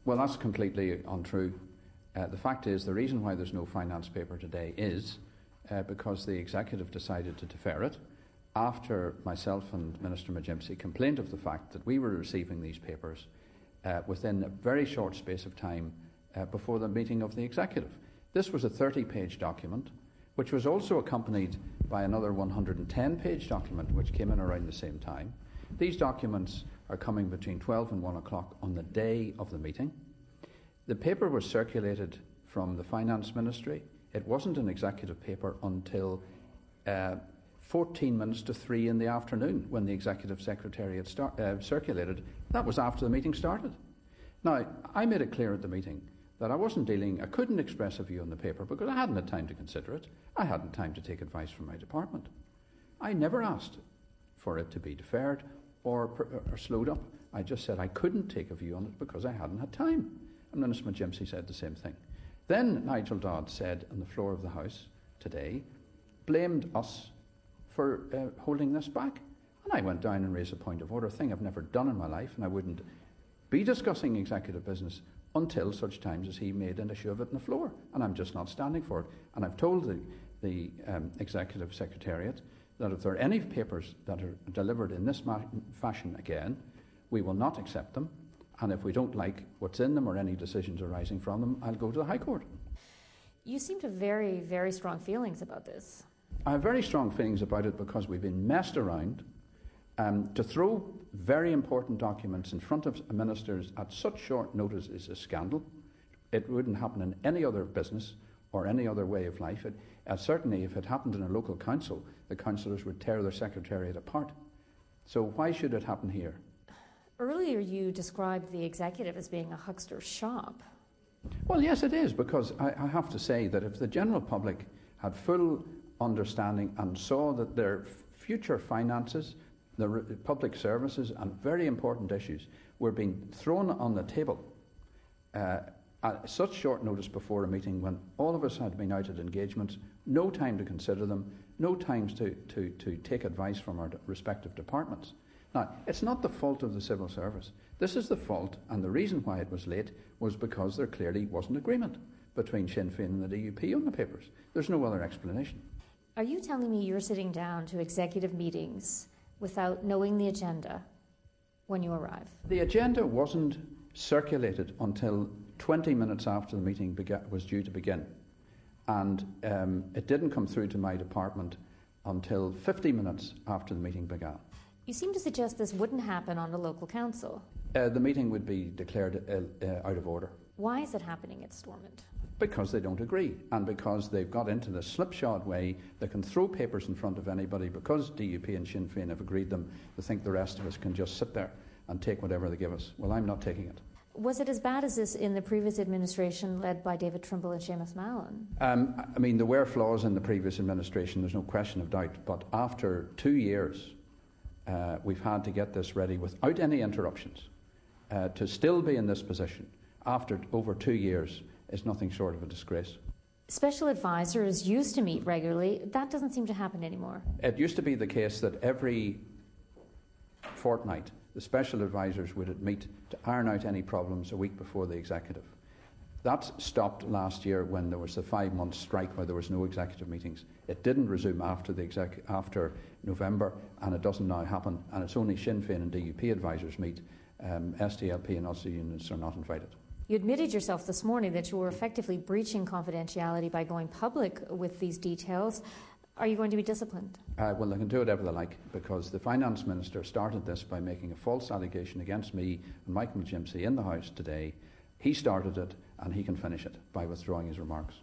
Well, that's completely untrue. The fact is, the reason why there's no finance paper today is because the executive decided to defer it after myself and Minister McGimpsey complained of the fact that we were receiving these papers within a very short space of time before the meeting of the executive. This was a 30-page document, which was also accompanied by another 110-page document, which came in around the same time. These documents are coming between 12 and 1 o'clock on the day of the meeting. The paper was circulated from the Finance Ministry. It wasn't an executive paper until 14 minutes to 3 in the afternoon when the Executive Secretariat circulated. That was after the meeting started. Now, I made it clear at the meeting that I couldn't express a view on the paper because I hadn't had time to consider it. I hadn't time to take advice from my department. I never asked for it to be deferred or slowed up. I just said I couldn't take a view on it because I hadn't had time. And Minister McGimpsey said the same thing. Then Nigel Dodd said on the floor of the House today, blamed us for holding this back. And I went down and raised a point of order, a thing I've never done in my life, and I wouldn't be discussing executive business until such times as he made an issue of it on the floor. And I'm just not standing for it. And I've told the Executive Secretariat that if there are any papers that are delivered in this fashion again, we will not accept them. And if we don't like what's in them or any decisions arising from them, I'll go to the High Court. You seem to have very, very strong feelings about this. I have very strong feelings about it because we've been messed around. To throw very important documents in front of ministers at such short notice is a scandal. It wouldn't happen in any other business or any other way of life. Certainly, if it happened in a local council, the councillors would tear their secretariat apart. So why should it happen here? Earlier, you described the executive as being a huckster shop. Well, yes, it is, because I have to say that if the general public had full understanding and saw that their future finances, the public services and very important issues were being thrown on the table at such short notice before a meeting when all of us had been out at engagements, no time to consider them, no time to take advice from our respective departments. Now, it's not the fault of the civil service. This is the fault, and the reason why it was late was because there clearly wasn't agreement between Sinn Féin and the DUP on the papers. There's no other explanation. Are you telling me you're sitting down to executive meetings without knowing the agenda when you arrive? The agenda wasn't circulated until 20 minutes after the meeting was due to begin. And it didn't come through to my department until 50 minutes after the meeting began. You seem to suggest this wouldn't happen on a local council. The meeting would be declared out of order. Why is it happening at Stormont? Because they don't agree, and because they've got into the slipshod way they can throw papers in front of anybody because DUP and Sinn Féin have agreed them. They think the rest of us can just sit there and take whatever they give us. Well, I'm not taking it. Was it as bad as this in the previous administration led by David Trimble and Seamus Mallon? I mean, there were flaws in the previous administration, there's no question of doubt, but after 2 years we've had to get this ready without any interruptions. To still be in this position after over 2 years is nothing short of a disgrace. Special advisors used to meet regularly. That doesn't seem to happen anymore. It used to be the case that every fortnight the special advisors would meet to iron out any problems a week before the executive. That stopped last year when there was the 5-month strike where there was no executive meetings. It didn't resume after November, and it doesn't now happen. And it's only Sinn Féin and DUP advisors meet. SDLP and Ulster unions are not invited. You admitted yourself this morning that you were effectively breaching confidentiality by going public with these details. Are you going to be disciplined? Well, they can do whatever they like, because the Finance Minister started this by making a false allegation against me and Michael McGimpsey in the House today. He started it, and he can finish it by withdrawing his remarks.